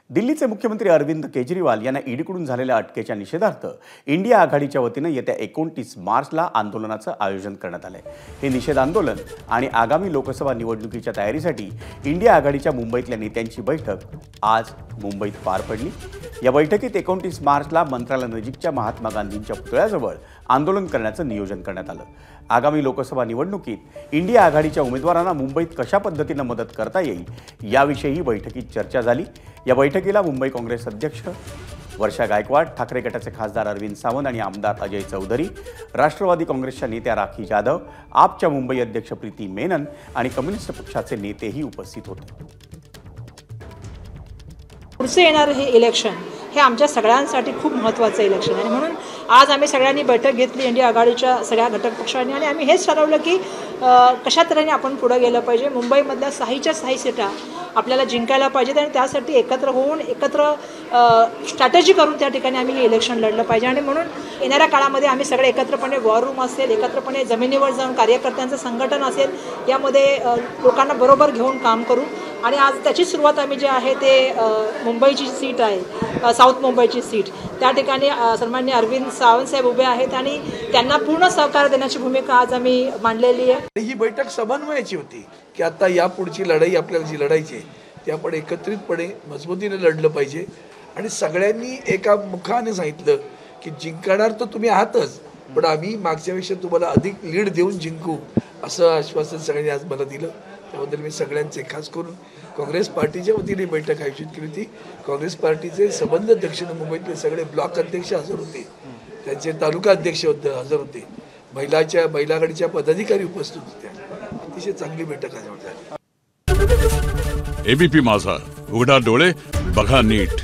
दिल्लीचे मुख्यमंत्री अरविंद केजरीवाल यांना ईडीकडून झालेल्या अटकेच्या निषेधार्थ इंडिया आघाडीच्या वतीनं येत्या 29 मार्चला आंदोलनाचं आयोजन करण्यात आलंय। हे निषेध आंदोलन आणि आगामी लोकसभा निवडणुकीच्या तयारीसाठी इंडिया आघाडीच्या मुंबईतल्या नेत्यांची बैठक आज मुंबईत पार पडली। या बैठकीत 29 मार्चला मंत्रालयानजीकच्या महात्मा गांधींच्या पुतळ्याजवळ आंदोलन करण्याचं नियोजन करण्यात आलं। आगामी लोकसभा निवडणुकीत इंडिया आघाडीच्या उमेदवारांना मुंबईत कशा पद्धतीने मदत करता येईल याविषयी बैठकीत चर्चा झाली। या बैठकीला मुंबई काँग्रेस अध्यक्ष वर्षा गायकवाड, ठाकरे गटाचे खासदार अरविंद सावंत आणि आमदार अजय चौधरी, राष्ट्रवादी काँग्रेसच्या नेत्या राखी जाधव, आपच्या मुंबई अध्यक्ष प्रीती मेनन आणि कम्युनिस्ट पक्षाचे नेतेही उपस्थित होते। पुढचे येणारे हे इलेक्शन हे आमच्या सगळ्यांसाठी खूप महत्त्वाचं इलेक्शन आहे, म्हणून आज आम्ही सगळ्यांनी बैठक घेतली इंडिया आघाडीच्या सगळ्या घटक पक्षांनी आणि आम्ही हेच ठरवलं की कशा तऱ्हेने आपण पुढे गेलं पाहिजे। मुंबईमधल्या साहीच्या साही सीटा आपल्याला जिंकायला पाहिजेत आणि त्यासाठी एकत्र होऊन एकत्र स्ट्रॅटेजी करून त्या ठिकाणी आम्ही हे इलेक्शन लढलं पाहिजे। आणि म्हणून येणाऱ्या काळामध्ये आम्ही सगळे एकत्रपणे वॉर रूम असेल, एकत्रपणे जमिनीवर जाऊन कार्यकर्त्यांचं संघटन असेल, यामध्ये लोकांना बरोबर घेऊन काम करू। आणि आज त्याची सुरुवात आम्ही जे आहे ते मुंबईची सीट आहे, साऊथ मुंबईची सीट, त्या ठिकाणी सन्माननीय अरविंद सावंत साहेब उभे आहेत आणि त्यांना पूर्ण सहकार्य देण्याची भूमिका आज आम्ही मांडलेली आहे। ही बैठक समन्वयाची होती की आता या पुढची लढाई आपल्याला जी लढायची आहे ती आपण एकत्रितपणे मजबूतीने लढलं पाहिजे। आणि सगळ्यांनी एका मुखाने सांगितलं की जिंकणार तर तुम्ही आहातच, पण आम्ही मागच्यापेक्षा तुम्हाला अधिक लीड देऊन जिंकू, असं आश्वासन सगळ्यांनी आज मला दिलं। त्याबद्दल मी सगळ्यांचे खास करून काँग्रेस पार्टीच्या वतीने बैठक आयोजित केली होती। काँग्रेस पार्टीचे संबंध दक्षिण मुंबईतले सगळे ब्लॉक अध्यक्ष हजर होते, त्यांचे तालुका अध्यक्ष हजर होते, महिला आघाडीच्या पदाधिकारी उपस्थित होत्या। अतिशय चांगली बैठक आज झाली। एबीपी माझा, उघडा डोळे बघा नीट।